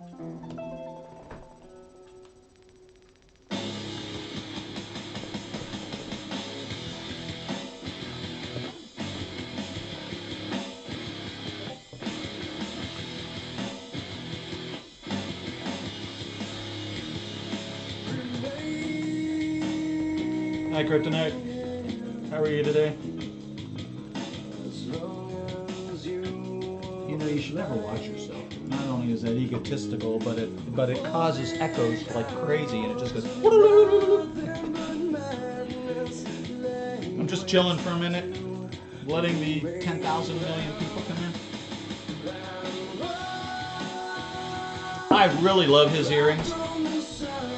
Hi, Kryptonite. How are you today? You know, you should never watch yourself. Not only is that egotistical, but it causes echoes like crazy, and it just goes. I'm just chilling for a minute, letting the 10,000 million people come in. I really love his earrings.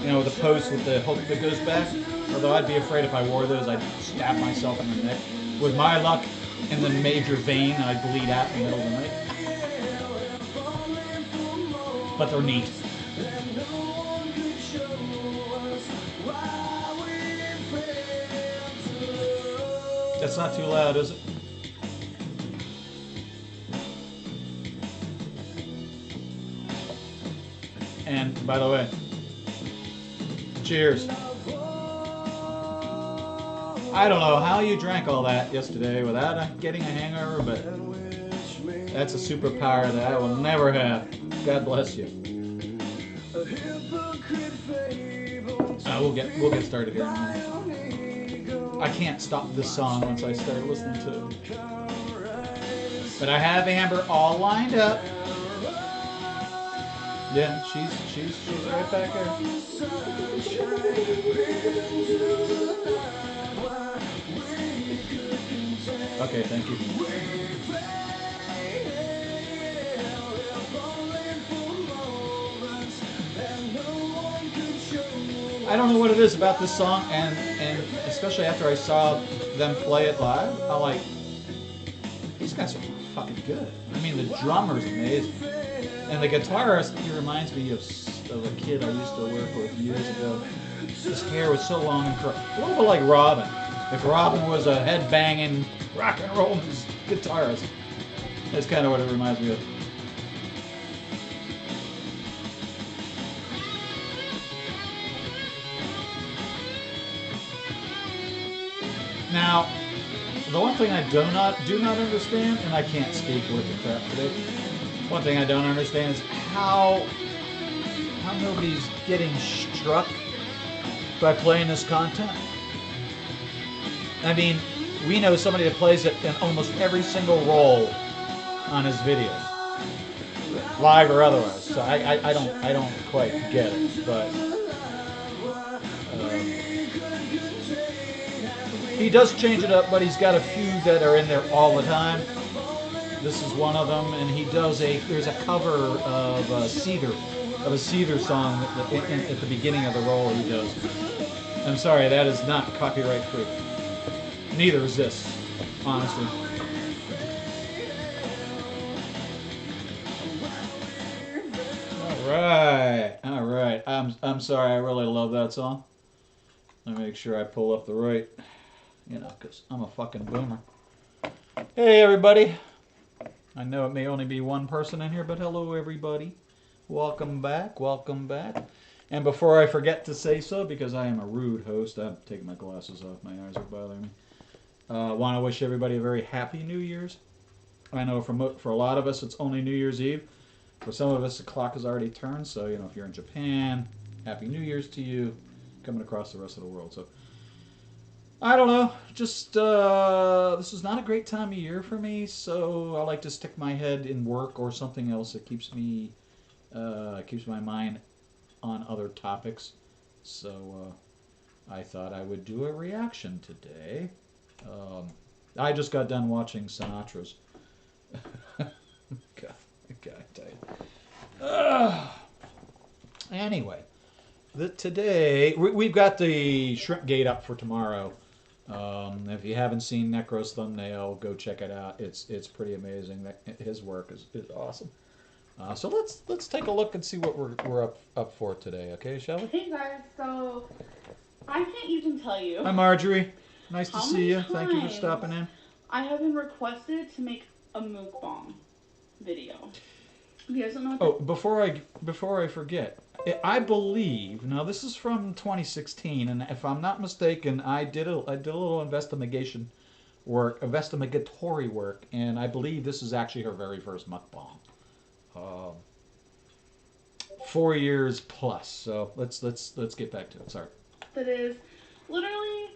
You know, the post with the hook that goes back. Although I'd be afraid if I wore those, I'd stab myself in the neck. With my luck, in the major vein, I'd bleed out in the middle of the night. But they're neat. That's not too loud, is it? And, by the way, cheers. I don't know how you drank all that yesterday without getting a hangover, but that's a superpower that I will never have. God bless you. We'll get started here in a minute. I can't stop this song once I start listening to it. But I have Amber all lined up. Yeah, she's right back there. Okay, thank you. I don't know what it is about this song, and especially after I saw them play it live, I'm like, these guys are fucking good. I mean, the drummer's amazing, and the guitarist, he reminds me of a kid I used to work with years ago. His hair was so long and curly, a little bit like Robin. If Robin was a head-banging rock and roll guitarist, that's kind of what it reminds me of. Now, the one thing I do not understand, and I can't speak with the crap today. One thing I don't understand is how nobody's getting struck by playing this content. I mean, we know somebody that plays it in almost every single role on his videos, live or otherwise. So I don't quite get it, but he does change it up. But he's got a few that are in there all the time. This is one of them, and he does there's a cover of a Seether song at the beginning of the role he does. I'm sorry, that is not copyright free. Neither is this, honestly. All right. I'm sorry. I really love that song. Let me make sure I pull up the right, because I'm a fucking boomer. Hey, everybody. I know it may only be one person in here, but hello, everybody. Welcome back. Welcome back. And before I forget to say so, because I am a rude host, I'm taking my glasses off. My eyes are bothering me. Want to wish everybody a very happy New Year's. I know for a lot of us it's only New Year's Eve. For some of us the clock has already turned. So if you're in Japan, Happy New Year's to you. Coming across the rest of the world. So I don't know. Just this is not a great time of year for me. So I like to stick my head in work or something else that keeps my mind on other topics. So I thought I would do a reaction today. I just got done watching Sinatra's. God, I tell you. Anyway, today we've got the Shrimp Gate up for tomorrow. If you haven't seen Necro's thumbnail, go check it out. It's pretty amazing. His work is awesome. So let's take a look and see what we're up for today. Okay, shall we? Hey guys, so I can't even tell you. Hi Marjorie. Nice to see you. Thank you for stopping in. I have been requested to make a mukbang video. If you guys don't know what Oh, before I forget, I believe now this is from 2016, and if I'm not mistaken, I did a little investigatory work, and I believe this is actually her very first mukbang. Um, 4 years plus. So let's get back to it. Sorry. that is. Literally,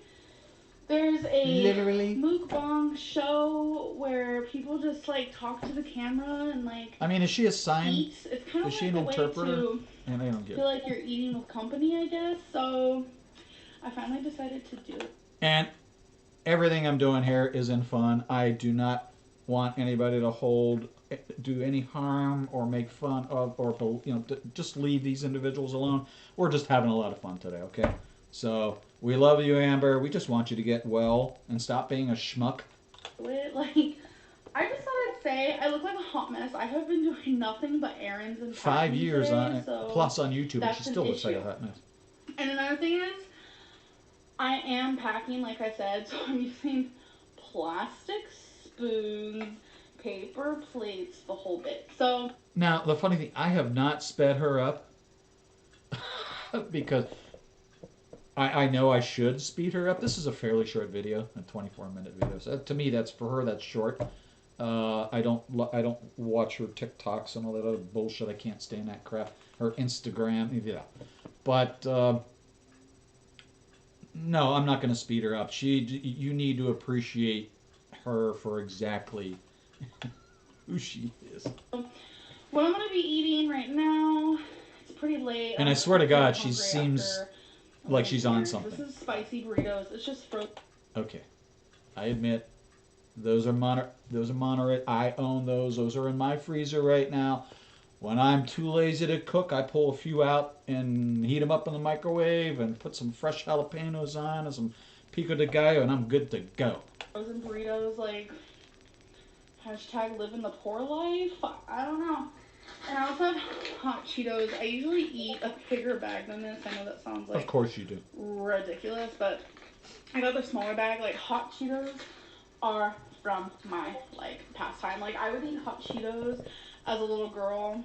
there's a Literally. mukbang show where people just like talk to the camera and like I mean, is she a sign? eat. It's kind of Is like she an a way interpreter? to And I don't get feel it. like you're eating with company, I guess. So I finally decided to do it. And everything I'm doing here is in fun. I do not want anybody to do any harm or make fun of, or just leave these individuals alone. We're just having a lot of fun today, okay? So we love you, Amber. We just want you to get well and stop being a schmuck. Like, I just thought I'd say I look like a hot mess. I have been doing nothing but errands and 5 years today, so plus on YouTube, and that's she an still looks like a issue. hot mess. And another thing is, I am packing, like I said, so I'm using plastic spoons, paper plates, the whole bit. So Now the funny thing, I have not sped her up because I know I should speed her up. This is a fairly short video, a 24-minute video. So to me, that's for her. That's short. I don't watch her TikToks and all that other bullshit. I can't stand that crap. Her Instagram, yeah. But no, I'm not going to speed her up. You need to appreciate her for exactly who she is. what I'm gonna be eating right now, it's pretty late. And I swear to God, she seems like she's on something. This is spicy burritos. It's just frozen. Okay, I admit those are Monterey. I own those. Those are in my freezer right now. When I'm too lazy to cook, I pull a few out and heat them up in the microwave and put some fresh jalapenos on and some pico de gallo, and I'm good to go. Frozen burritos, like hashtag living the poor life. I don't know. And I also have hot Cheetos. I usually eat a bigger bag than this. I know that sounds like Of course you do. ridiculous, but I got the smaller bag. Like hot Cheetos are from my like pastime. Like I would eat hot Cheetos as a little girl,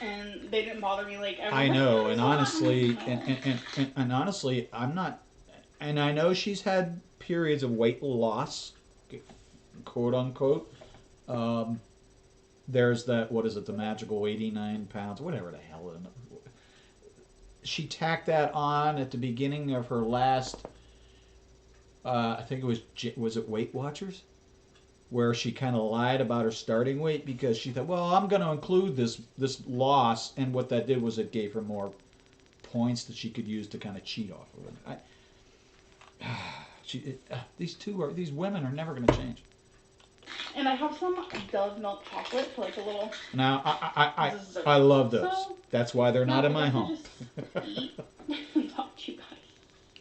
and they didn't bother me. Like ever. I know, and honestly, and honestly, I'm not. And I know she's had periods of weight loss, quote unquote. Um, there's that, what is it, the magical 89 pounds, whatever the hell. She tacked that on at the beginning of her last, I think was it Weight Watchers? Where she kind of lied about her starting weight because she thought, well, I'm going to include this loss, and what that did was it gave her more points that she could use to kind of cheat off of it. These women are never going to change. And I have some Dove milk chocolate for like a little. Now I love those. So, that's why they're not in my home. Just eat and talk to you guys.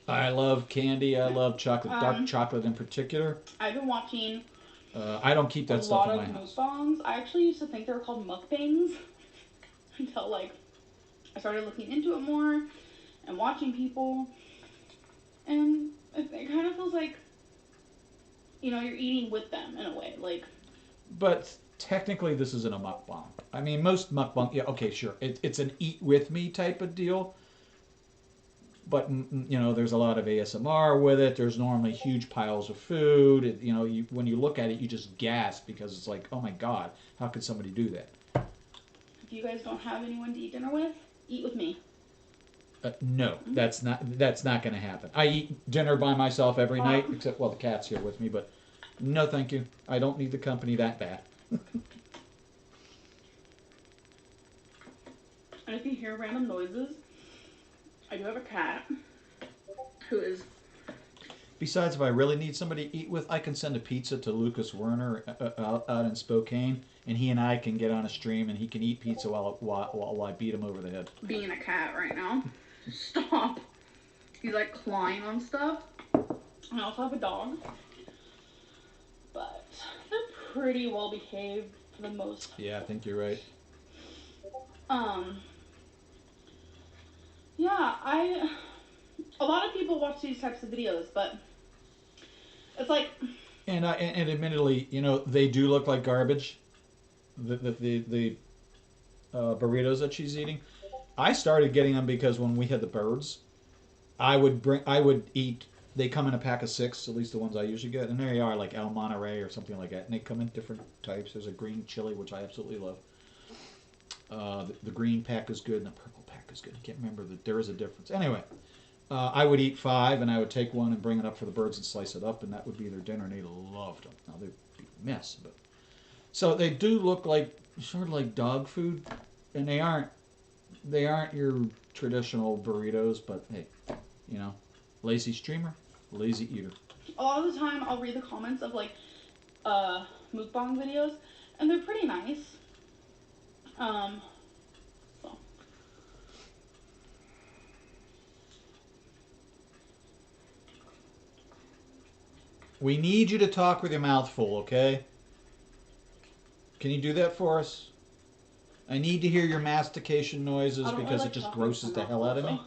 I love candy. I love chocolate, dark chocolate in particular. I've been watching. I don't keep that stuff in my house. A lot of mukbangs. I actually used to think they were called mukbangs until like I started looking into it more and watching people, and it kind of feels like, you know, you're eating with them in a way, like. But technically, this isn't a mukbang. I mean, most mukbang, yeah, okay, sure, it's an eat with me type of deal. But you know, there's a lot of ASMR with it. There's normally huge piles of food. When you look at it, you just gasp because it's like, oh my God, how could somebody do that? If you guys don't have anyone to eat dinner with, eat with me. No, that's not going to happen. I eat dinner by myself every night, except, well, the cat's here with me, but no thank you. I don't need the company that bad. And if you hear random noises, I do have a cat who is. Besides, if I really need somebody to eat with, I can send a pizza to Lucas Werner out in Spokane, and he and I can get on a stream, and he can eat pizza while I beat him over the head. Being a cat right now. Stop. He's like clawing on stuff. I also have a dog. But they're pretty well behaved for the most part. Yeah, I think you're right. Yeah, a lot of people watch these types of videos, but it's like. And admittedly, they do look like garbage. The burritos that she's eating. I started getting them because when we had the birds, I would eat. They come in a pack of 6, at least the ones I usually get, and there they are, like El Monterey or something like that. And they come in different types. There's a green chili, which I absolutely love. The green pack is good, and the purple pack is good. I can't remember that there is a difference. Anyway, I would eat 5, and I would take one and bring it up for the birds and slice it up, and that would be their dinner, and they loved them. Now they'd be a mess, but so they do look like sort of like dog food, and they aren't. They aren't your traditional burritos, but hey, you know, lazy streamer, lazy eater. A lot of the time, I'll read the comments of like mukbang videos, and they're pretty nice. So. We need you to talk with your mouth full, okay? Can you do that for us? I need to hear your mastication noises because it just grosses the hell out of me.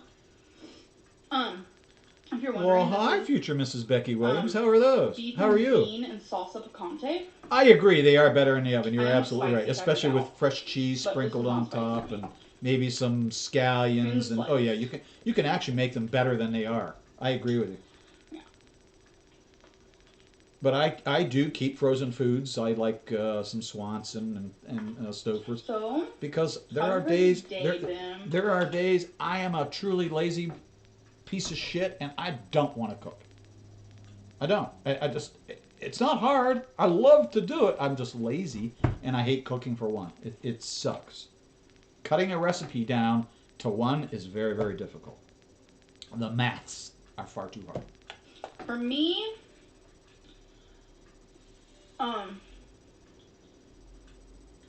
If you're wondering, well, hi, future Mrs. Becky Williams. How are those? How are you? Bean and salsa picante. I agree. They are better in the oven. You're absolutely right, especially with fresh cheese sprinkled on top and maybe some scallions and oh yeah, you can actually make them better than they are. I agree with you. Yeah. But I do keep frozen foods. I like some Swanson and Stouffer's. So because there are days there are days I am a truly lazy piece of shit and I don't want to cook. I don't. I just it's not hard. I love to do it. I'm just lazy and I hate cooking for one. It sucks. Cutting a recipe down to one is very, very difficult. The maths are far too hard. For me,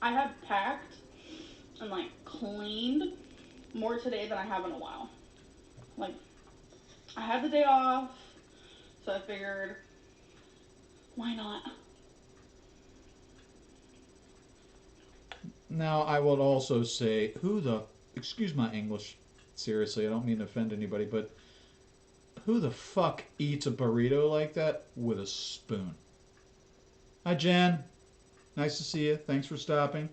I have packed and like cleaned more today than I have in a while. Like, I had the day off, so I figured, why not? Now, I would also say, excuse my English, seriously, I don't mean to offend anybody, but who the fuck eats a burrito like that with a spoon? Hi, Jen. Nice to see you. Thanks for stopping.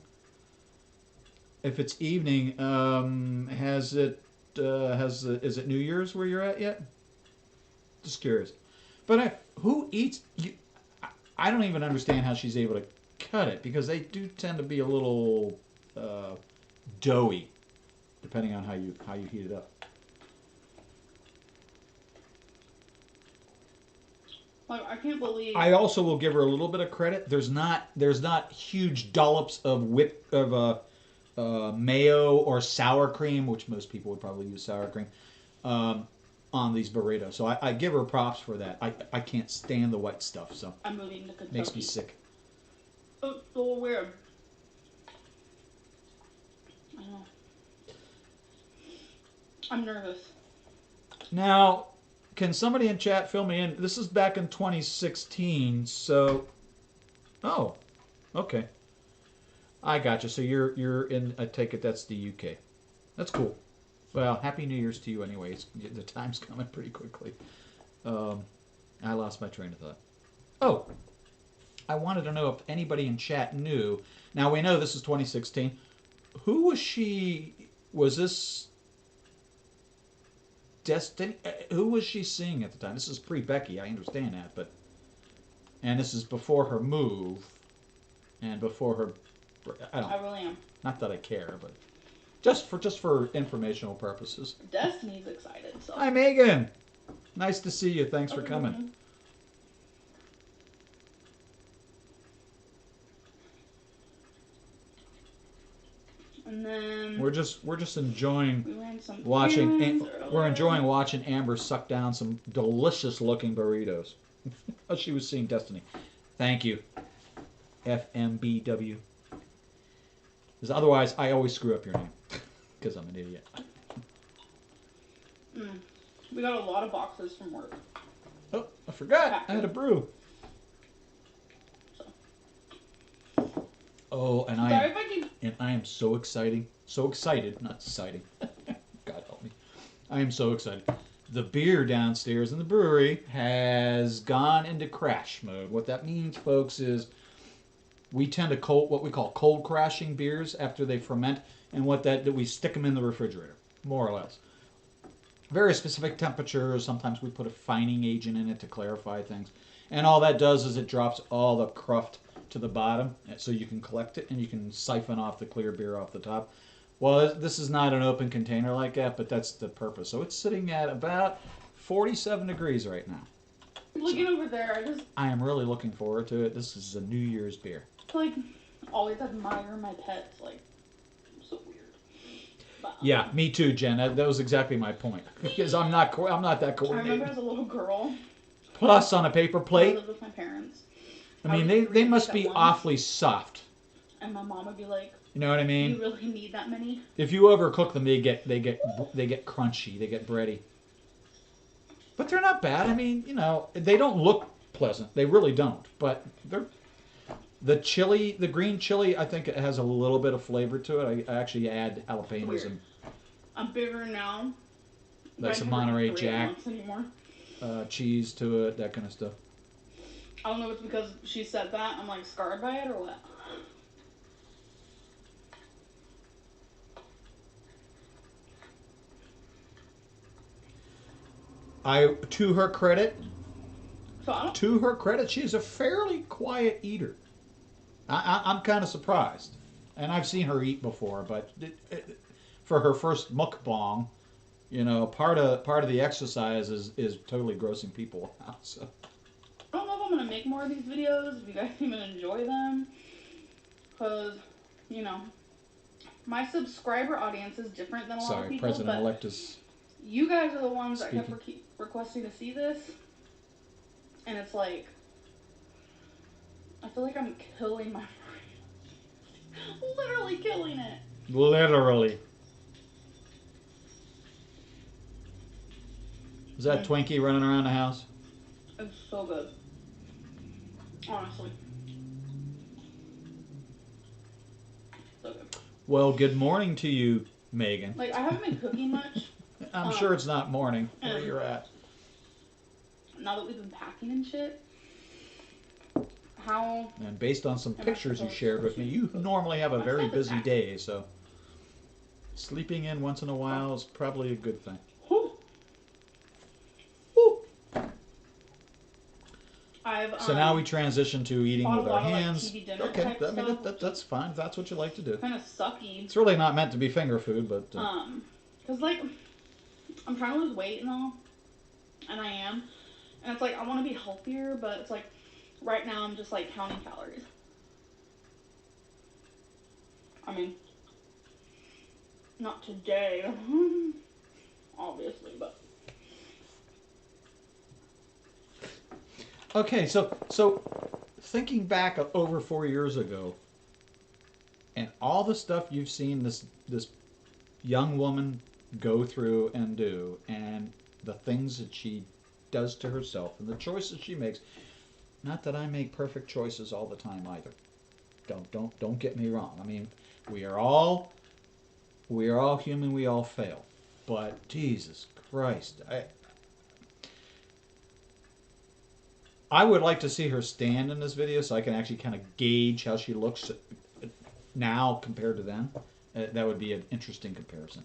If it's evening, is it New Year's where you're at yet? Just curious. But who eats? I don't even understand how she's able to cut it because they do tend to be a little doughy, depending on how you heat it up. Like, I can't believe. I also will give her a little bit of credit. There's not huge dollops of mayo or sour cream, which most people would probably use sour cream, on these burritos. So I give her props for that. I can't stand the white stuff, so I'm moving to Kentucky. Makes me sick. Oh, so weird. I know. I'm nervous. Now, can somebody in chat fill me in? This is back in 2016, so... Oh, okay. I gotcha. So you're in, I take it that's the UK. That's cool. Well, Happy New Year's to you anyways. The time's coming pretty quickly. I lost my train of thought. Oh, I wanted to know if anybody in chat knew. Now, we know this is 2016. Who was she? Was this Destiny? Who was she seeing at the time? This is pre-Becky, I understand that, but... And this is before her move, and before her... I really am. Not that I care, but... Just for informational purposes. Destiny's excited, so... Hi, Megan! Nice to see you. Thanks for coming. And then we're just enjoying watching. We're enjoying watching Amber suck down some delicious looking burritos. Oh, she was seeing Destiny. Thank you, FMBW. Because otherwise, I always screw up your name because I'm an idiot. We got a lot of boxes from work. Oh, I forgot. I had a brew. Oh, and I am so excited, not exciting. God help me. I am so excited. The beer downstairs in the brewery has gone into crash mode. What that means, folks, is We tend to cold, what we call cold crashing beers after they ferment, and what that we stick them in the refrigerator, more or less. Very specific temperatures. Sometimes we put a fining agent in it to clarify things, and all that does is it drops all the cruft to the bottom, so you can collect it and you can siphon off the clear beer off the top. Well, this is not an open container like that, but that's the purpose. So it's sitting at about 47 degrees right now. Looking over there, I am really looking forward to it. This is a New Year's beer. like always admire my pets. Like, so weird. But, yeah, me too, Jen. That was exactly my point. Because I'm not that coordinated. I remember as a little girl. Plus on a paper plate. I lived with my parents. I mean, they must be awfully soft. And my mom would be like, you know what I mean? You really need that many? If you overcook them, they get crunchy. They get bready. But they're not bad. I mean, you know, they don't look pleasant. They really don't. But they're the green chili. I think it has a little bit of flavor to it. I actually add jalapenos and. I'm bigger now. Like some Monterey Jack. Cheese to it, that kind of stuff. I don't know if it's because she said that I'm like scarred by it or what. To her credit, she's a fairly quiet eater. I'm kind of surprised, and I've seen her eat before, but for her first mukbang, you know, part of the exercise is totally grossing people out. So. I don't know if I'm gonna make more of these videos. If you guys even enjoy them, because you know, my subscriber audience is different than a lot of people. Sorry, President-elect is. You guys are the ones that kept requesting to see this, and it's like, I feel like I'm killing my brain. Literally killing it. Literally. Is that Twinkie running around the house? It's so good. Honestly. So good. Well, good morning to you, Megan. Like, I haven't been cooking much. I'm sure it's not morning where you're at. Now that we've been packing and shit, And based on some pictures you shared with me, you normally have a very busy day, so sleeping in once in a while is probably a good thing. So now we transition to eating with our hands. Okay, that's fine. If that's what you like to do. Kind of sucky. It's really not meant to be finger food, but because like I'm trying to lose weight and all, and I am, and it's like I want to be healthier, but it's like right now I'm just like counting calories. I mean, not today, obviously, but. Okay, so thinking back over 4 years ago, and all the stuff you've seen this young woman go through and do, and the things that she does to herself, and the choices she makes. Not that I make perfect choices all the time either. Don't get me wrong. I mean, we are all human. We all fail. But Jesus Christ, I would like to see her stand in this video so I can actually kind of gauge how she looks now compared to then. That would be an interesting comparison.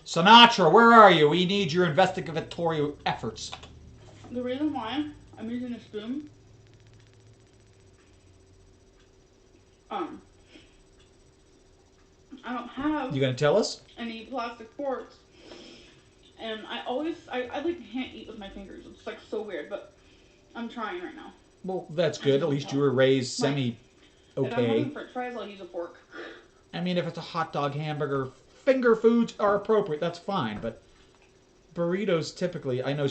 Sinatra, where are you? We need your investigatory efforts. The reason why I'm using a spoon, I don't have. You gonna tell us? Any plastic forks. And I like can't eat with my fingers. It's like so weird, but I'm trying right now. Well, that's good. At least you were raised semi okay. If I'm having French fries, I'll use a fork. I mean, if it's a hot dog, hamburger, finger foods are appropriate. That's fine. But burritos typically, I know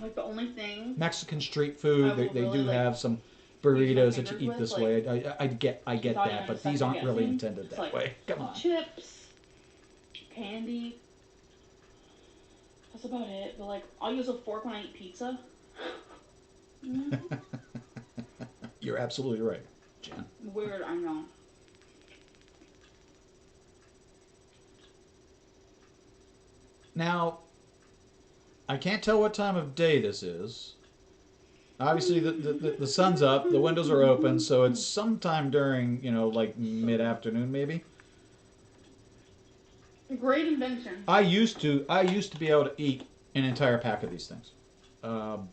like the only thing Mexican street food, they really do have some burritos that you eat this way. I get that, but these aren't really intended that way. Come on. Chips, candy. That's about it. But like, I'll use a fork when I eat pizza. You're absolutely right, Jen. Weird, I know. Now, I can't tell what time of day this is, Obviously, the sun's up, the windows are open, so it's sometime during, like mid-afternoon maybe. Great invention. I used to be able to eat an entire pack of these things. Um,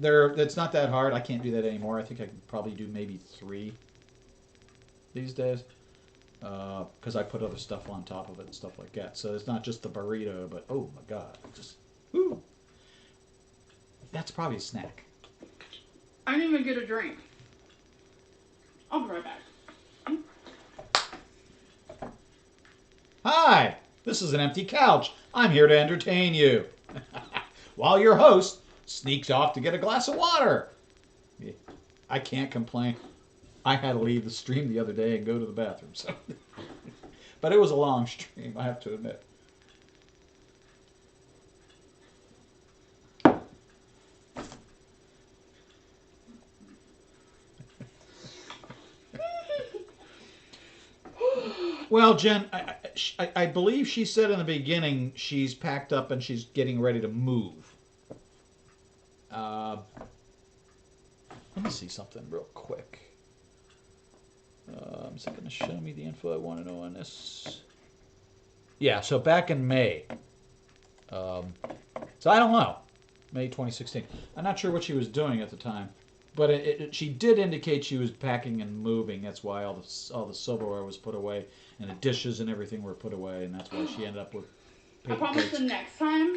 It's not that hard. I can't do that anymore. I think I can probably do maybe 3 these days because I put other stuff on top of it and stuff like that. So it's not just the burrito, but oh my god, just ooh, that's probably a snack. I didn't even get a drink. I'll be right back. Hi, this is an empty couch. I'm here to entertain you. While your host sneaks off to get a glass of water. I can't complain. I had to leave the stream the other day and go to the bathroom, so. But it was a long stream, I have to admit. Well, Jen, I believe she said in the beginning she's packed up and she's getting ready to move. Let me see something real quick. Is it going to show me the info I want to know on this? Yeah, so back in May. So I don't know. May 2016. I'm not sure what she was doing at the time. But she did indicate she was packing and moving. That's why all the silverware was put away. And the dishes and everything were put away. And that's why she ended up with paper I promise plates. the next time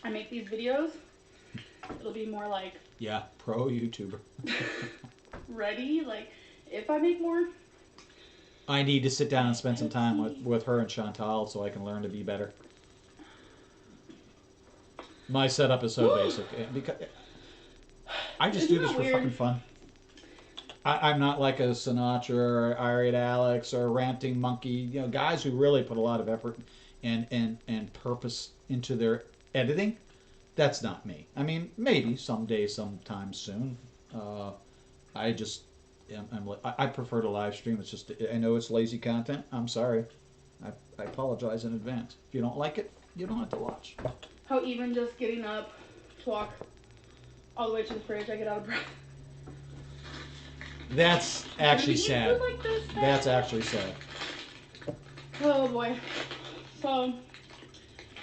I make these videos, it'll be more like... Yeah, pro YouTuber. ready. Like, if I make more... I need to sit down and spend some time with her and Chantal so I can learn to be better. My setup is so basic. Because I just do this for fucking fun. I'm not like a Sinatra or Irate Alex or Ranting Monkey. Guys who really put a lot of effort and purpose into their editing. That's not me. I mean, maybe someday, sometime soon. I just, I prefer to live stream. It's just, I know it's lazy content. I'm sorry. I apologize in advance. If you don't like it, you don't have to watch. How even just getting up to walk all the way to the fridge, I get out of breath. That's actually sad. Like this, That's actually sad. Oh boy. So,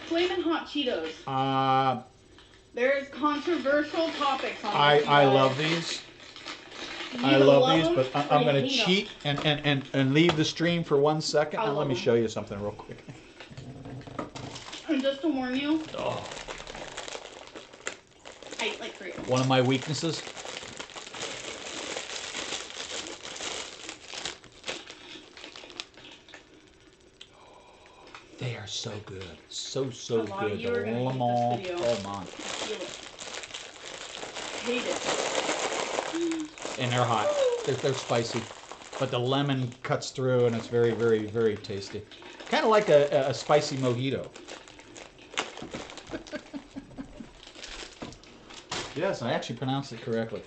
Flamin' Hot Cheetos. There's controversial topics on this. I love these. I love these, but I'm going to cheat and leave the stream for 1 second. Now let me show you something real quick. And just to warn you, I ate like 3 of them. One of my weaknesses. They are so good. So good. The lemon. Oh my. Hate it. And they're hot. They're spicy. But the lemon cuts through and it's very, very, very tasty. Kind of like a spicy mojito. Yes, I actually pronounced it correctly.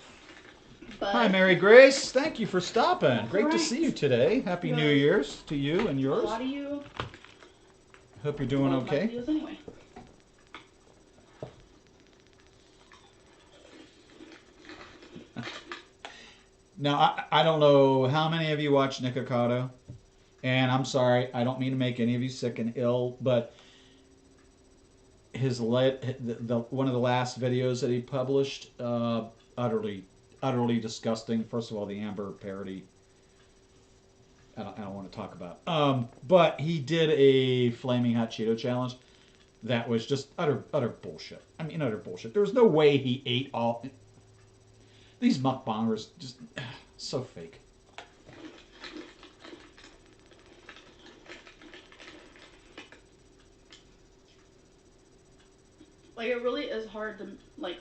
But hi, Mary Grace. Thank you for stopping. Great to see you today. Happy New Year's to you and yours. A lot of you. Hope you're doing okay. Anyway. Now, I don't know how many of you watch Nikocado, and I'm sorry, I don't mean to make any of you sick and ill, but one of the last videos that he published, utterly disgusting. First of all, the Amber parody, I don't want to talk about. But he did a Flaming Hot Cheeto challenge that was just utter bullshit. I mean, utter bullshit. There was no way he ate all. These mukbangers just so fake. Like, it really is hard to, like...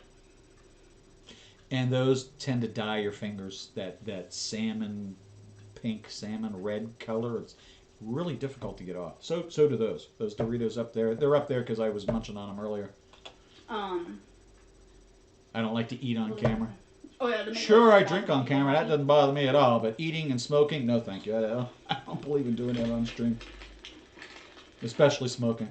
And those tend to dye your fingers that salmon, pink, salmon red color. It's really difficult to get off. So do those. Those Doritos up there. They're up there because I was munching on them earlier. I don't like to eat on camera. Oh, yeah, sure, I drink on camera. That doesn't bother me at all. But eating and smoking, no thank you. I don't believe in doing that on stream. Especially smoking.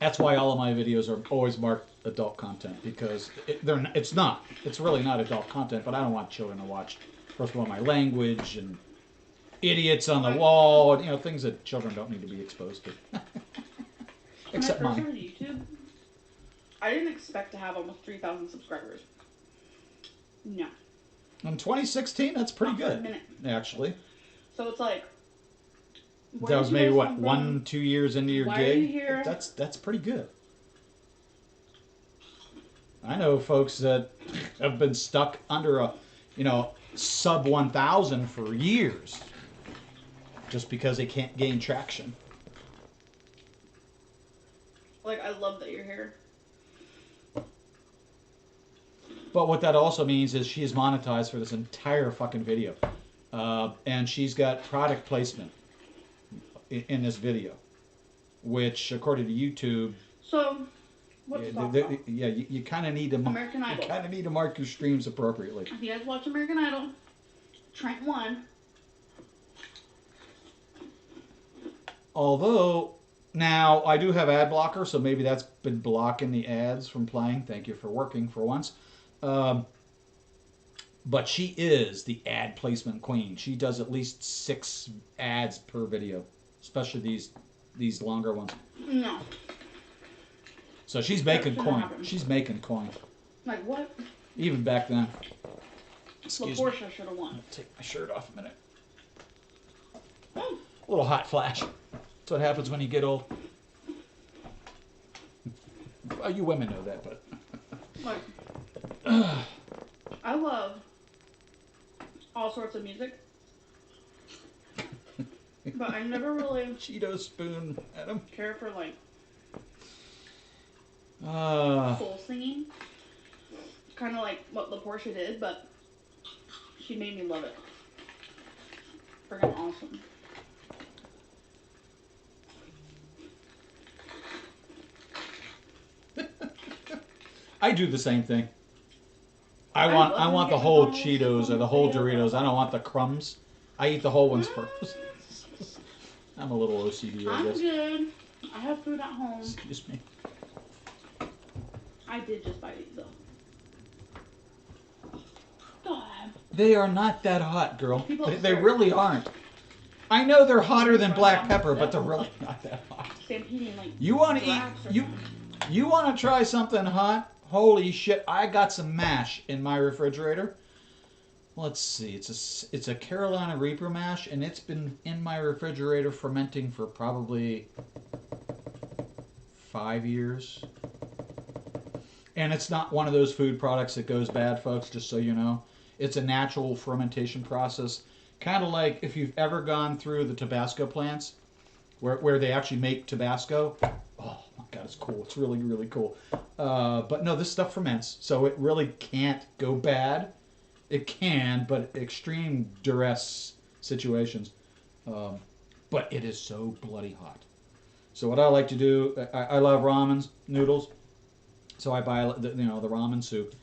That's why all of my videos are always marked adult content, because it's really not adult content, but I don't want children to watch, first of all, my language and idiots on the wall, and, you know, things that children don't need to be exposed to. Except when I first mine. started YouTube, I didn't expect to have almost 3,000 subscribers. No. In 2016, that's pretty Not for a good, minute. actually. So it's like, That was maybe, what, come from? 1-2 years into your Why gig? are you here? That's pretty good. I know folks that have been stuck under a, you know, sub 1,000 for years, just because they can't gain traction. Like, I love that you're here. But what that also means is she is monetized for this entire fucking video. And she's got product placement in this video, which, according to YouTube, So, what's to talk about? yeah, you kind of need to American Idol. You kind of need to mark your streams appropriately. If you guys watch American Idol, Trent won. Although, now I do have ad blocker, so maybe that's been blocking the ads from playing. Thank you for working for once. But she is the ad placement queen. She does at least 6 ads per video, especially these longer ones. No. So she's making coin. Happen. She's making coin. Like what? Even back then. Excuse me. LaPortia should have won. I'll take my shirt off a minute. Oh. A little hot flash. That's what happens when you get old. Well, you women know that, but... Like, I love all sorts of music, but I never really Cheeto spoon, Adam. care for, like, Uh, soul singing. Kind of like what LaPortia did, but she made me love it. Freaking awesome. I do the same thing. I want the whole Cheetos or the whole Doritos. I don't want the crumbs. I eat the whole ones first. I'm a little OCD, I I'm guess. good. I have food at home. Excuse me. I did just buy these though. God. They are not that hot, girl. People They upstairs. really aren't. I know they're hotter than black pepper, but they're really not that hot. Stampeding like You want to eat? giraffes or something. You want to try something hot? Holy shit! I got some mash in my refrigerator. Let's see. It's a Carolina Reaper mash, and it's been in my refrigerator fermenting for probably 5 years. And it's not one of those food products that goes bad, folks, just so you know. It's a natural fermentation process. Kind of like if you've ever gone through the Tabasco plants, where they actually make Tabasco. Oh my God, it's cool. It's really, really cool. But no, this stuff ferments, so it really can't go bad. It can, but extreme duress situations. But it is so bloody hot. So what I like to do, I love ramen noodles. So I buy the ramen soup.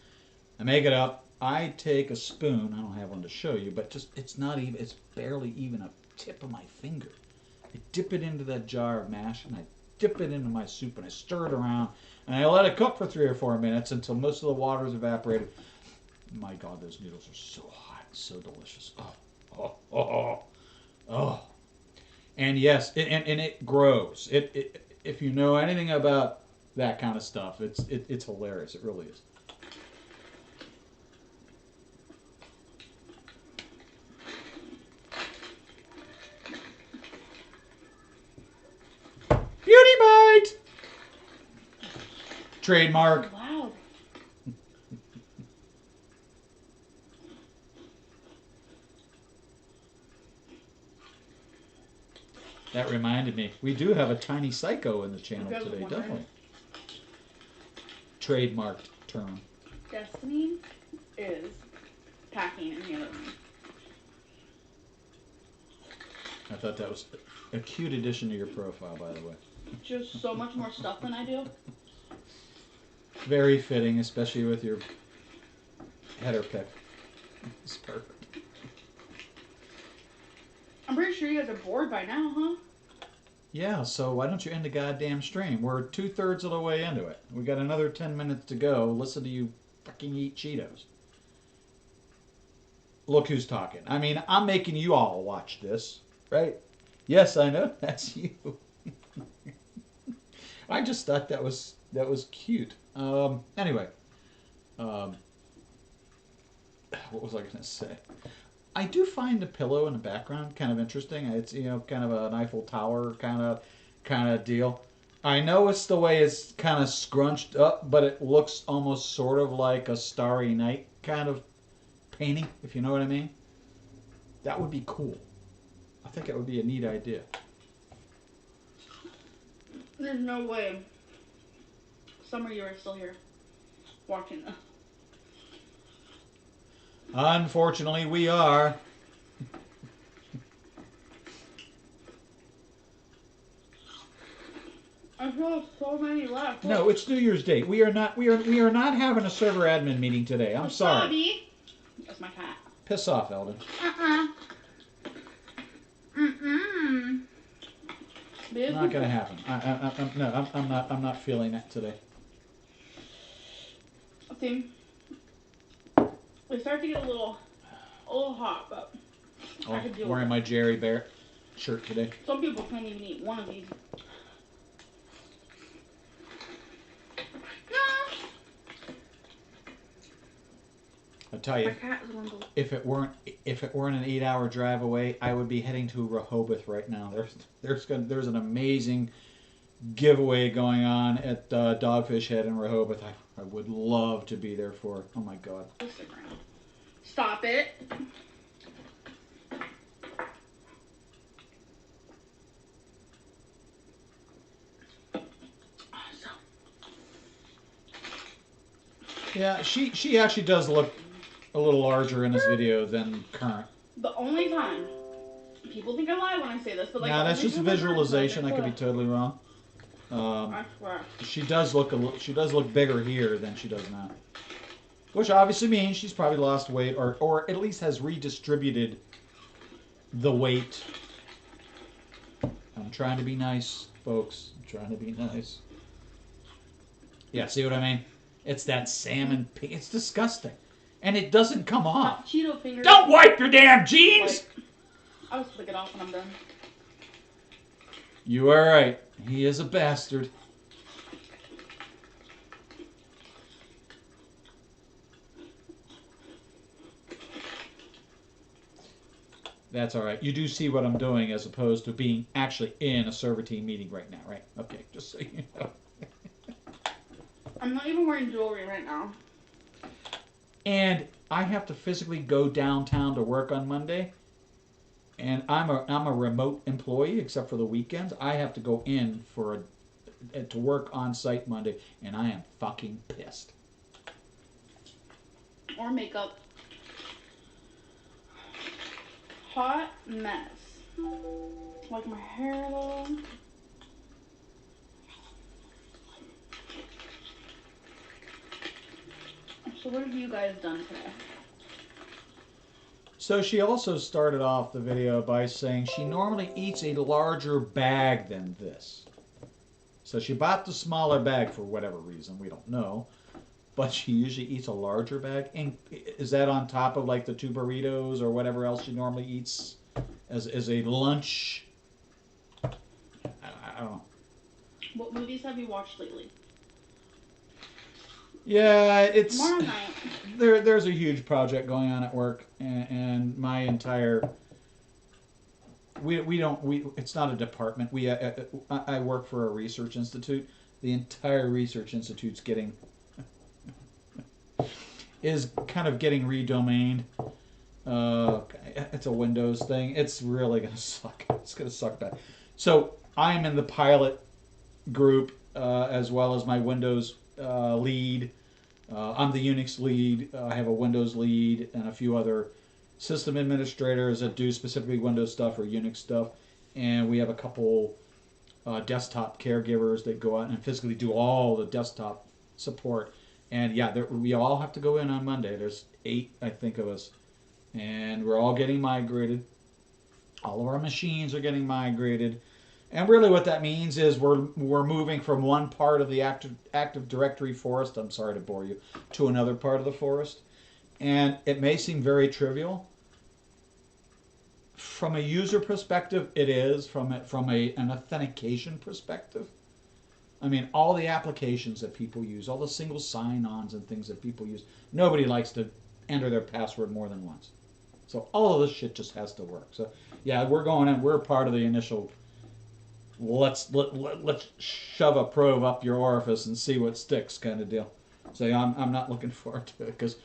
I make it up. I take a spoon. I don't have one to show you, but just it's barely even a tip of my finger. I dip it into that jar of mash, and I dip it into my soup, and I stir it around, and I let it cook for 3 or 4 minutes until most of the water is evaporated. My God, those noodles are so hot, so delicious. Oh. And yes, and it grows. If you know anything about that kind of stuff, it's hilarious. It really is. Beauty bite. Trademark. Wow. That reminded me, we do have a tiny psycho in the channel You guys today, are don't we? wondering. Trademarked term. Destiny is packing in the other room. I thought that was a cute addition to your profile, by the way. Just so much more stuff than I do. Very fitting, especially with your header pick. It's perfect. I'm pretty sure you guys are bored by now, huh? Yeah, so why don't you end the goddamn stream? We're 2/3 of the way into it. We got another 10 minutes to go. Listen to you fucking eat Cheetos. Look who's talking. I mean, I'm making you all watch this, right? Yes, I know that's you. I just thought that was cute. Anyway, um, what was I going to say? I do find the pillow in the background kind of interesting. It's kind of an Eiffel Tower kind of deal. I know it's the way it's kind of scrunched up, but it looks almost sort of like a Starry Night kind of painting, if you know what I mean. That would be cool. I think it would be a neat idea. There's no way. Summer, you are still here watching this. Unfortunately, we are. I still have so many left. No, it's New Year's Day. We are not having a server admin meeting today. I'm sorry. Bobby. That's my cat. Piss off, Eldon. Not gonna happen. I'm not feeling that today. See, we start to get a little hot, but I could deal Wearing with my Jerry Bear shirt today. it. Some people can't even eat one of these. I tell you, My cat is one of those. if it weren't an 8-hour drive away, I would be heading to Rehoboth right now. There's an amazing giveaway going on at Dogfish Head in Rehoboth. I would love to be there for. Oh my God. Instagram. Stop it. Yeah, she actually does look a little larger in this video than current. The only time people think I lie when I say this, but like Now that's just visualization. I could be like, totally wrong. I swear. She does look bigger here than she does now, which obviously means she's probably lost weight or at least has redistributed the weight. I'm trying to be nice, folks. I'm trying to be nice. Yeah, see what I mean? It's that salmon pink. It's disgusting. And it doesn't come off. Cheeto fingers. Don't wipe your damn jeans! I'll just lick it off when I'm done. You are right. He is a bastard. That's all right. You do see what I'm doing as opposed to being actually in a server team meeting right now, right? Okay, just so you know. I'm not even wearing jewelry right now. And I have to physically go downtown to work on Monday. And I'm a remote employee except for the weekends. I have to go in to work on site Monday, and I am fucking pissed. Or makeup. Hot mess. Like my hair though. So what have you guys done today? So she also started off the video by saying she normally eats a larger bag than this. So she bought the smaller bag for whatever reason, we don't know. But she usually eats a larger bag. And is that on top of like the 2 burritos or whatever else she normally eats as a lunch? I don't know. What movies have you watched lately? Yeah, it's Tomorrow night. there's a huge project going on at work, and my entire we it's not a department. I work for a research institute. The entire research institute's is kind of getting redomained. It's a Windows thing. It's really gonna suck. It's gonna suck bad. So I'm in the pilot group as well as my Windows lead. I'm the Unix lead. I have a Windows lead and a few other system administrators that do specifically Windows stuff or Unix stuff. And we have a couple desktop caregivers that go out and physically do all the desktop support. And yeah, we all have to go in on Monday. There's 8, I think, of us. And we're all getting migrated. All of our machines are getting migrated. And really what that means is we're moving from one part of the Active Directory forest, I'm sorry to bore you, to another part of the forest. And it may seem very trivial. From a user perspective, it is. An authentication perspective, I mean, all the applications that people use, all the single sign-ons and things that people use, nobody likes to enter their password more than once. So all of this shit just has to work. So yeah, we're going in. We're part of the initial. Let's shove a probe up your orifice and see what sticks kind of deal. So yeah, I'm not looking forward to it because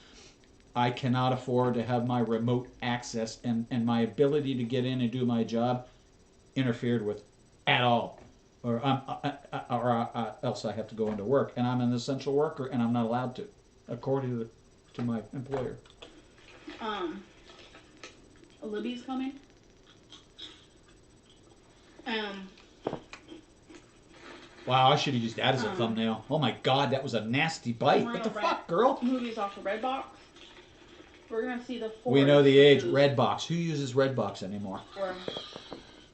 I cannot afford to have my remote access and my ability to get in and do my job interfered with at all. Or else I have to go into work, and I'm an essential worker, and I'm not allowed to, according to my employer. Libby's coming. Wow, I should have used that as a thumbnail. Oh my god, that was a nasty bite. What the fuck, girl? Movies off of Redbox. We're gonna see the forest. We know the age. Redbox. Who uses Redbox anymore? Or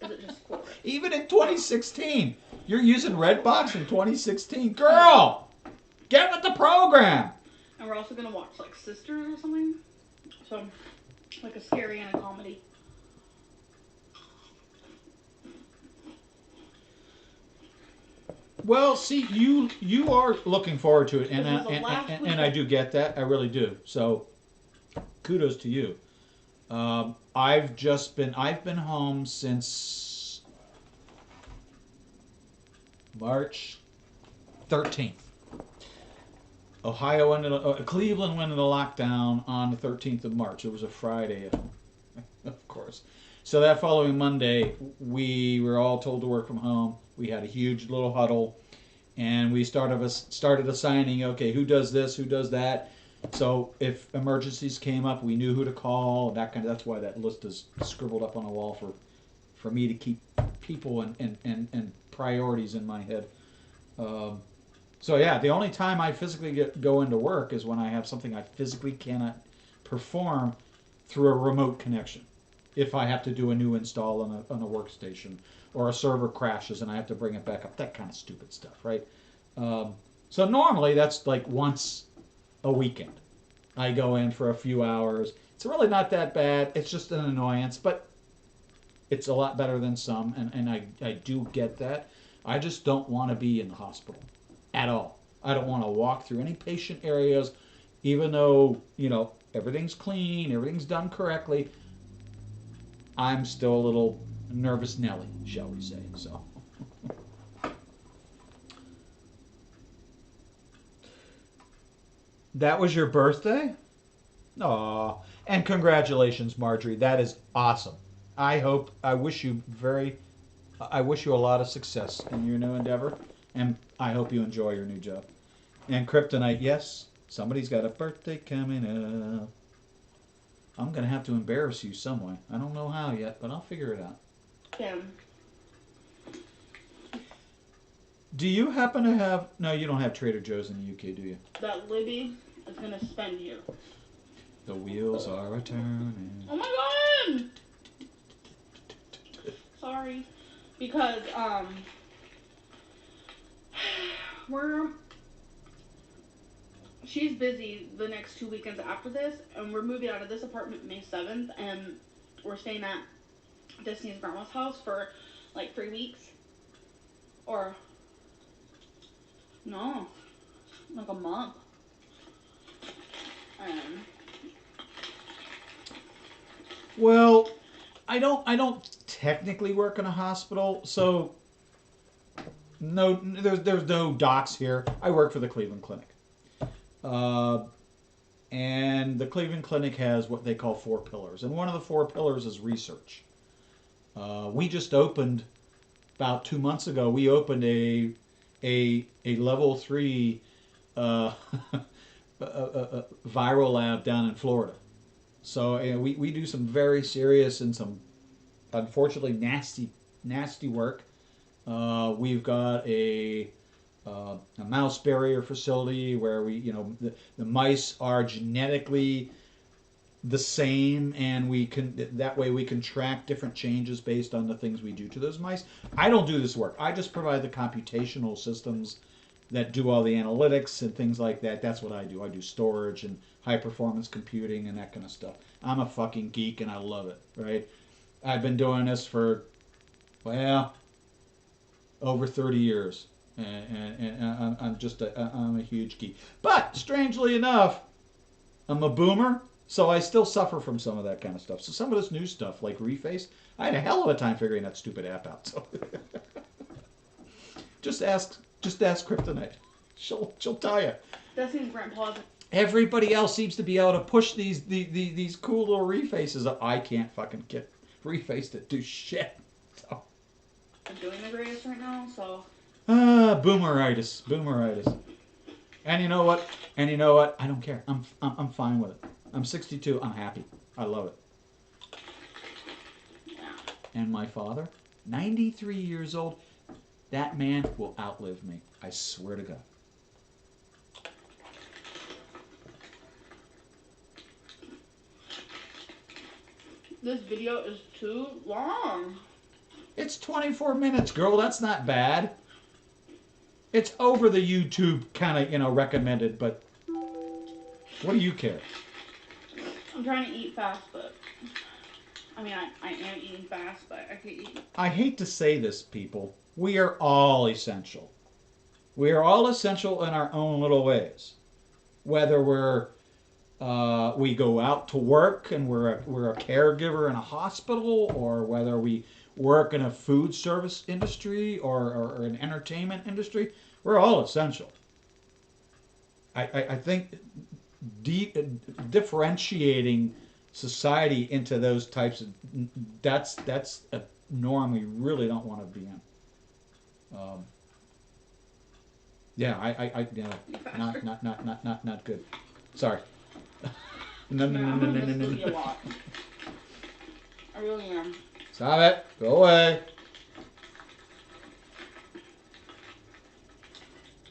is it just forest? Even in 2016, you're using Redbox in 2016, girl. Get with the program. And we're also gonna watch like Sister or something. So, like a scary and a comedy. Well, see, you are looking forward to it, and I do get that. I really do. So, kudos to you. I've been home since March 13th. Cleveland went into lockdown on the 13th of March. It was a Friday, of course. So that following Monday, we were all told to work from home. We had a huge little huddle, and we started assigning, okay, who does this, who does that. So if emergencies came up, we knew who to call. That's why that list is scribbled up on a wall for me to keep people and priorities in my head. So yeah, the only time I physically go into work is when I have something I physically cannot perform through a remote connection. If I have to do a new install on a workstation, or a server crashes and I have to bring it back up, that kind of stupid stuff, right? So normally that's like once a weekend. I go in for a few hours. It's really not that bad. It's just an annoyance, but it's a lot better than some, and I do get that. I just don't want to be in the hospital at all. I don't want to walk through any patient areas, even though, everything's clean, everything's done correctly. I'm still a little nervous Nelly, shall we say. So, that was your birthday? Aw. And congratulations, Marjorie. That is awesome. I wish you a lot of success in your new endeavor, and I hope you enjoy your new job. And Kryptonite, yes, somebody's got a birthday coming up. I'm going to have to embarrass you some way. I don't know how yet, but I'll figure it out. Yeah. Do you happen to have... No, you don't have Trader Joe's in the UK, do you? That Libby is going to spend you. The wheels are a-turning. Oh my god! Sorry. Because, she's busy the next 2 weekends after this, and we're moving out of this apartment May 7th, and we're staying at Destiny's grandma's house for like 3 weeks. Or, no, like a month. Well, I don't technically work in a hospital, so no, there's no docs here. I work for the Cleveland Clinic. And the Cleveland Clinic has what they call 4 pillars, and one of the 4 pillars is research. We just opened about 2 months ago. We opened a level 3 viral lab down in Florida. So we do some very serious and some unfortunately nasty work. We've got a mouse barrier facility where the mice are genetically the same, and we can that way we can track different changes based on the things we do to those mice. I don't do this work. I just provide the computational systems that do all the analytics and things like that. That's what I do. I do storage and high performance computing and that kind of stuff. I'm a fucking geek and I love it, right? I've been doing this for, well, over 30 years. And I'm a huge geek. But strangely enough, I'm a boomer, so I still suffer from some of that kind of stuff. So some of this new stuff, like Reface, I had a hell of a time figuring that stupid app out. So just ask Kryptonite. She'll tell you. That seems grandpa's. Everybody else seems to be able to push these cool little refaces up. I can't fucking get Reface to do shit. So. I'm doing the greatest right now, so. Boomeritis. And you know what? I don't care. I'm fine with it. I'm 62. I'm happy. I love it. Yeah. And my father, 93 years old. That man will outlive me. I swear to God. This video is too long. It's 24 minutes, girl. That's not bad. It's over the YouTube kind of, recommended, but what do you care? I'm trying to eat fast, but I mean, I am eating fast, but I could eat. I hate to say this, people. We are all essential. We are all essential in our own little ways. Whether we go out to work and we're a caregiver in a hospital, or whether we work in a food service industry or an entertainment industry, we're all essential. I think differentiating society into those types of that's a norm we really don't want to be in. Not good. Sorry. No. I'm gonna miss Louis a lot. I really am. Stop it. Go away.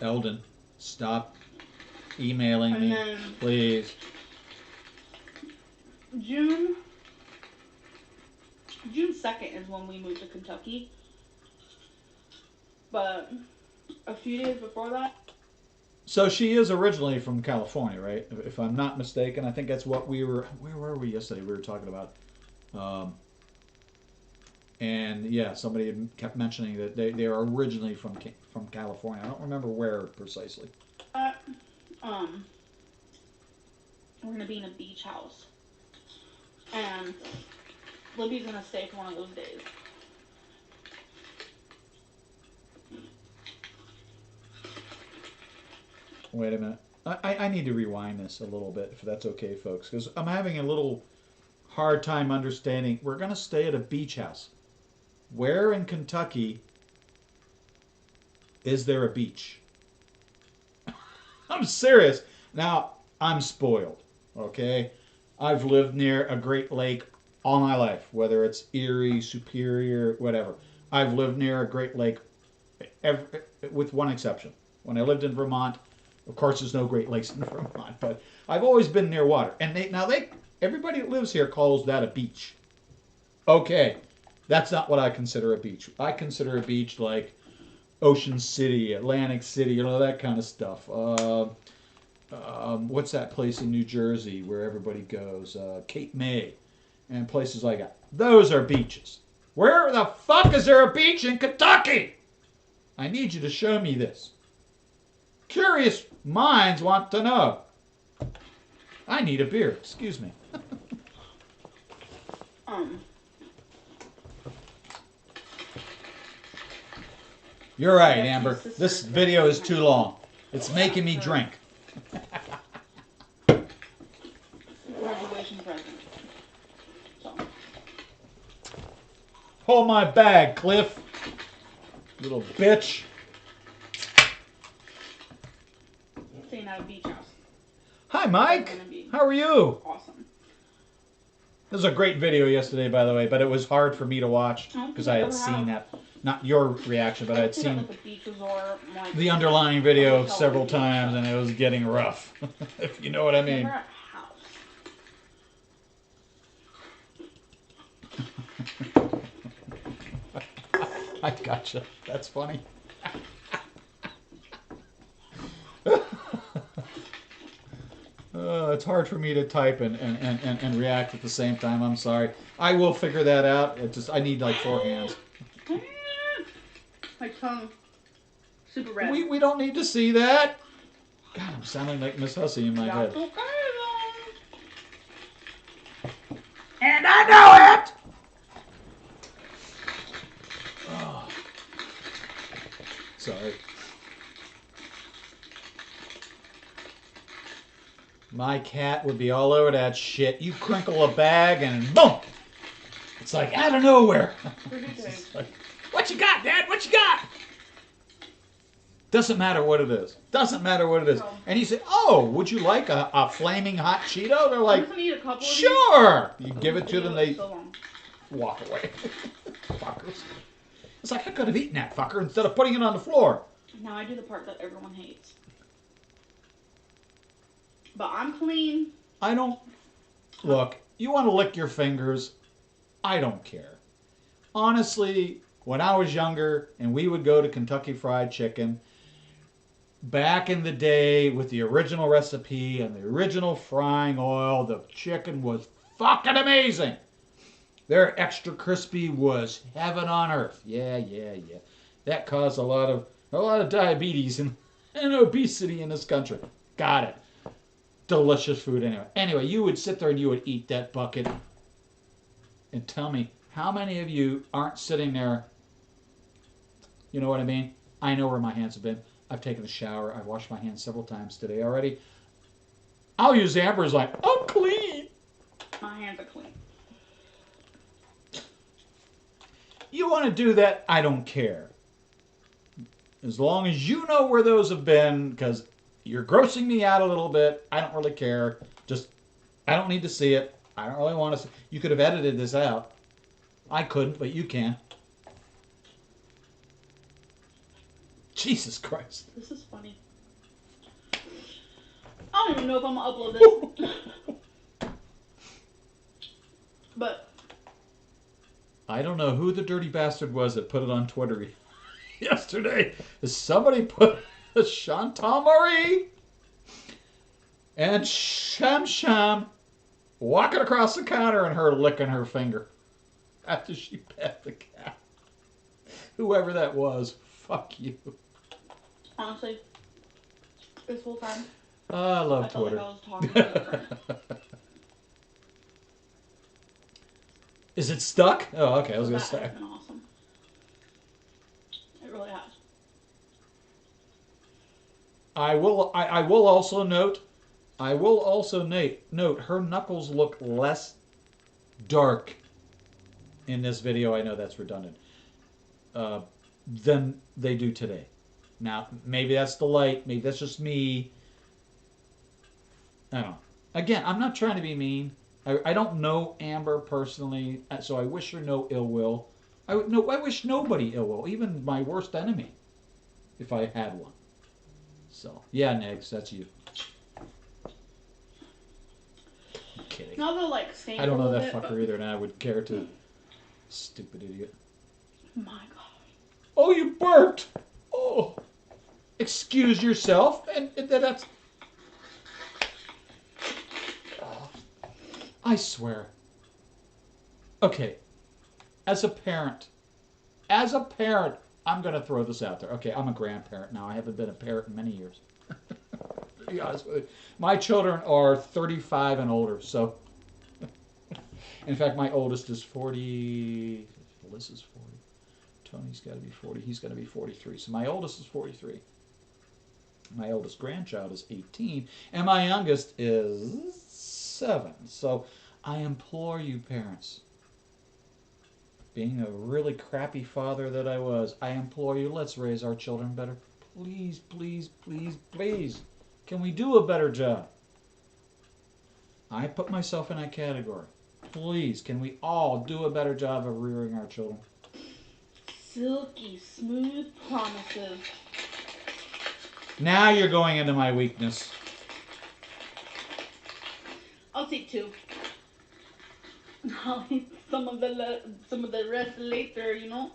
Eldon, stop emailing me, please. June 2nd is when we moved to Kentucky. But a few days before that. So she is originally from California, right? If I'm not mistaken. I think that's what we were... Where were we yesterday? We were talking about... and yeah, somebody had kept mentioning that they are originally from California. I don't remember where precisely. We're going to be in a beach house. And Libby's going to stay for one of those days. Wait a minute. I need to rewind this a little bit, if that's okay, folks, because I'm having a little hard time understanding. We're going to stay at a beach house. Where in Kentucky is there a beach? I'm serious. Now, I'm spoiled, okay? I've lived near a Great Lake all my life, whether it's Erie, Superior, whatever. I've lived near a Great Lake with one exception. When I lived in Vermont, of course, there's no Great Lakes in Vermont, but I've always been near water. And everybody that lives here calls that a beach. Okay, that's not what I consider a beach. I consider a beach like Ocean City, Atlantic City, that kind of stuff. What's that place in New Jersey where everybody goes? Cape May and places like that. Those are beaches. Where the fuck is there a beach in Kentucky? I need you to show me this. Curious minds want to know. I need a beer. Excuse me. You're right, Amber. This video is too long. It's making me drink. Graduation present. So. Hold my bag, Cliff. Little bitch. Staying at a beach house. Hi, Mike. How are you? Awesome. This was a great video yesterday, by the way, but it was hard for me to watch because I had seen that. Not your reaction, but I had seen the underlying video several times, and it was getting rough, if you know what I mean. I gotcha. That's funny. It's hard for me to type and react at the same time. I'm sorry. I will figure that out. I need like 4 hands. My tongue, super red. We don't need to see that. God, I'm sounding like Miss Hussey in my head. Okay, And I know it! Oh. Sorry. My cat would be all over that shit. You crinkle a bag and boom! It's like out of nowhere. It's like, what you got, Dad? What you got? Doesn't matter what it is. Doesn't matter what it is. And you say, oh, would you like a flaming hot Cheeto? They're like, sure. You give it to them, they walk away. Fuckers. It's like, I could have eaten that fucker instead of putting it on the floor. Now I do the part that everyone hates. But I'm clean. I don't... Look, you want to lick your fingers, I don't care. Honestly, when I was younger and we would go to Kentucky Fried Chicken, back in the day with the original recipe and the original frying oil, the chicken was fucking amazing. Their extra crispy was heaven on earth. Yeah. That caused a lot of diabetes and obesity in this country. Got it. Delicious food anyway. Anyway, you would sit there and you would eat that bucket. And tell me, how many of you aren't sitting there? You know what I mean? I know where my hands have been. I've taken a shower. I've washed my hands several times today already. I'll use Amber's like, I'm clean. My hands are clean. You want to do that? I don't care. As long as you know where those have been, because you're grossing me out a little bit. I don't really care. Just, I don't need to see it. I don't really want to see. You could have edited this out. I couldn't, but you can. Jesus Christ. This is funny. I don't even know if I'm going to upload this. But I don't know who the dirty bastard was that put it on Twitter yesterday. Somebody put Chantal Marie and Sham walking across the counter and her licking her finger after she pet the cat. Whoever that was, fuck you. honestly, this whole time, I love Twitter. Like I was talking to a friend. Is it stuck? Oh, okay. I was going to That say. has been awesome. It really has. I will also note her knuckles look less dark in this video. I know that's redundant. Than they do today. Now, maybe that's the light. Maybe that's just me. I don't know. Again, I'm not trying to be mean. I don't know Amber personally, so I wish her no ill will. I wish nobody ill will, even my worst enemy, if I had one. So, yeah, Negs, that's you. I'm kidding. Now they'll like stink I don't know that bit, fucker either, and I would care to. Stupid idiot. My God. Oh, you burped! Oh. Excuse yourself, and that's... Oh. I swear. Okay. As a parent, I'm going to throw this out there. Okay, I'm a grandparent now. I haven't been a parent in many years. To be honest with you. My children are 35 and older, so... In fact, my oldest is 40... Alyssa's 40. Tony's got to be 40. He's going to be 43. So my oldest is 43. My oldest grandchild is 18. And my youngest is 7. So I implore you, parents, being a really crappy father that I was, I implore you, let's raise our children better. Please, please, please, please. Can we do a better job? I put myself in that category. Please, can we all do a better job of rearing our children? Silky smooth promises. Now you're going into my weakness. I'll take 2. I'll eat some of the rest later, you know.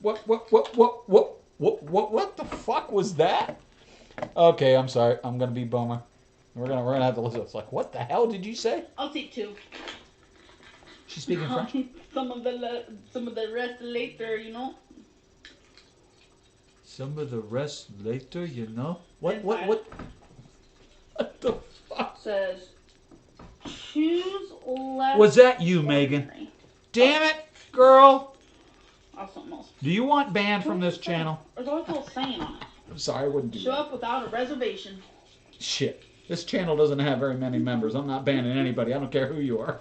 What the fuck was that? Okay, I'm sorry. I'm gonna be boomer. We're gonna have to listen. It's like, what the hell did you say? I'll take two. She's speaking French. Some of the rest later, you know. Some of the rest later, you know. What Inside. What the fuck? Says choose less. Was that you, Megan? Damn it, girl. That's something else. Do you want banned from this channel? There's always a little saying on it. I'm sorry, I wouldn't do Show that. up without a reservation. Shit. This channel doesn't have very many members. I'm not banning anybody. I don't care who you are.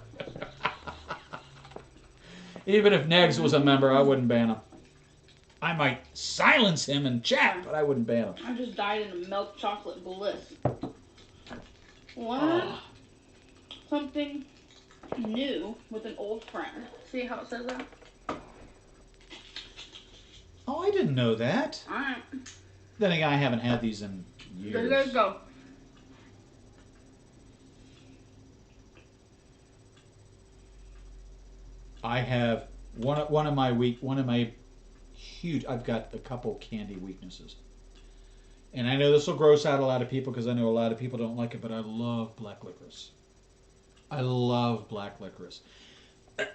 Even if Negs was a member, I wouldn't ban him. I might silence him in chat, but I wouldn't ban him. I just died in a milk chocolate bliss. Learn something new with an old friend. See how it says that? Oh, I didn't know that. Alright. Then again, I haven't had these in years. There you guys go. I have one of my huge. I've got a couple candy weaknesses, and I know this will gross out a lot of people because I know a lot of people don't like it. But I love black licorice. I love black licorice.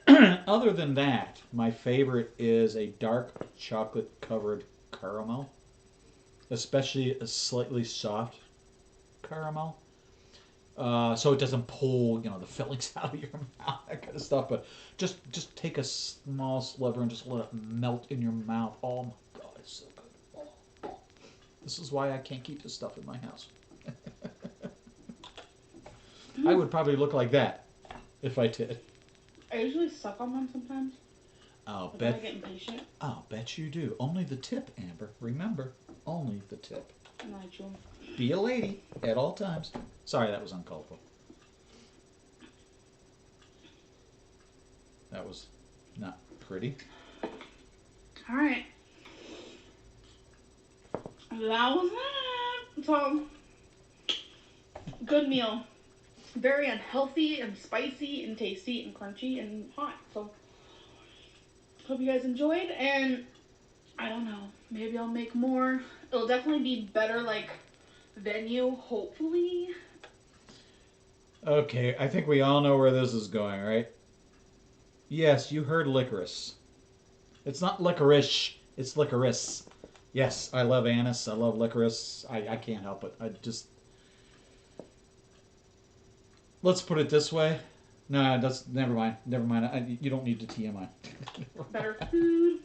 Other than that, my favorite is a dark chocolate covered caramel, especially a slightly soft caramel. So it doesn't pull, the fillings out of your mouth, that kind of stuff. But just take a small sliver and just let it melt in your mouth. Oh my God, it's so good. This is why I can't keep this stuff in my house. I would probably look like that if I did. I usually suck on them sometimes. I'll But bet. I get impatient I'll bet you do. Only the tip, Amber. Remember, only the tip. and I chew them. Be a lady at all times. Sorry, that was uncalled for. That was not pretty. Alright. That was that. So, good meal. Very unhealthy and spicy and tasty and crunchy and hot. So, hope you guys enjoyed. And, I don't know. Maybe I'll make more. It'll definitely be better, like, venue, hopefully. Okay, I think we all know where this is going, right? Yes, you heard licorice. It's not licorice, it's licorice. Yes, I love anise, I love licorice. I can't help it. I just... Let's put it this way. No, that's never mind. Never mind. You don't need to TMI. Better food.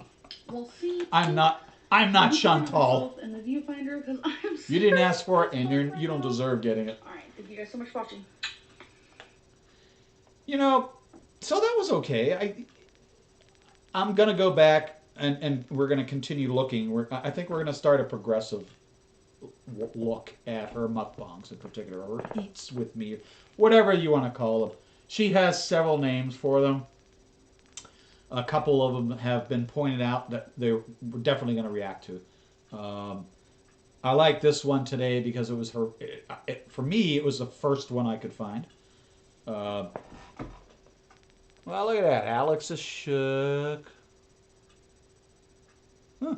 We'll see. I'm not Chantal. In the viewfinder because I am. You didn't ask for it, and you don't deserve getting it. All right. Thank you guys so much for watching. So that was okay. I'm gonna go back and we're gonna continue looking. I think we're gonna start a progressive look at her mukbangs in particular, or eats with me, whatever you want to call them. She has several names for them. A couple of them have been pointed out that we're definitely going to react to. I like this one today because it was her. For me, it was the first one I could find. Well, look at that. Alex is shook. Huh.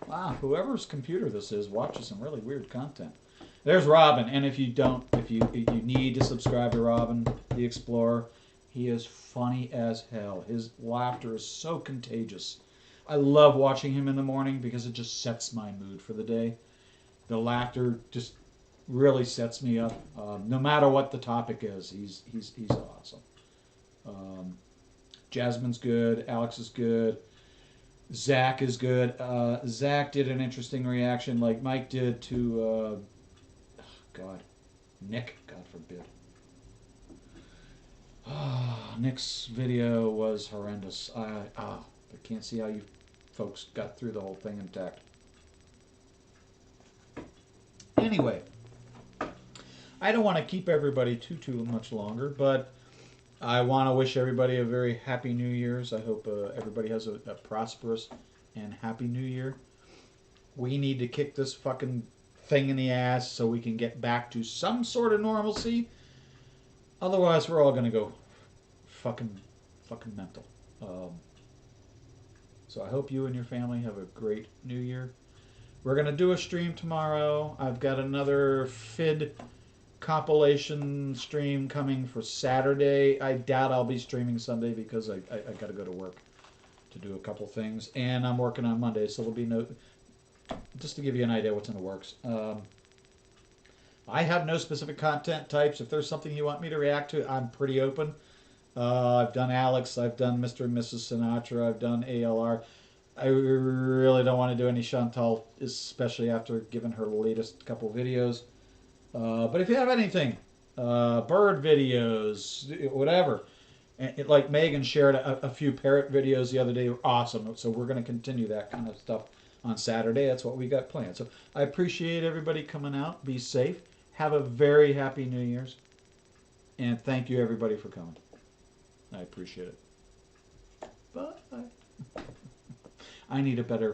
Wow, whoever's computer this is watches some really weird content. There's Robin, and if you need to subscribe to Robin the Explorer, he is funny as hell. His laughter is so contagious. I love watching him in the morning because it just sets my mood for the day. The laughter just really sets me up. No matter what the topic is, he's awesome. Jasmine's good. Alex is good. Zach is good. Zach did an interesting reaction like Mike did to, Nick, God forbid. Nick's video was horrendous. I can't see how you folks got through the whole thing intact. Anyway, I don't want to keep everybody too much longer, but I want to wish everybody a very happy New Year's. I hope everybody has a prosperous and happy New Year. We need to kick this fucking thing in the ass so we can get back to some sort of normalcy. Otherwise, we're all going to go fucking mental. So I hope you and your family have a great New Year. We're going to do a stream tomorrow. I've got another FID compilation stream coming for Saturday. I doubt I'll be streaming Sunday because I got to go to work to do a couple things. And I'm working on Monday, so there'll be no... Just to give you an idea what's in the works. I have no specific content types. If there's something you want me to react to, I'm pretty open. I've done Alex, I've done Mr. and Mrs. Sinatra, I've done ALR. I really don't want to do any Chantal, especially after giving her latest couple videos. But if you have anything, bird videos, whatever, and like Megan shared a few parrot videos the other day, were awesome. So we're going to continue that kind of stuff on Saturday. That's what we got planned. So I appreciate everybody coming out. Be safe. Have a very happy New Year's. And thank you everybody for coming. I appreciate it. Bye. I need a better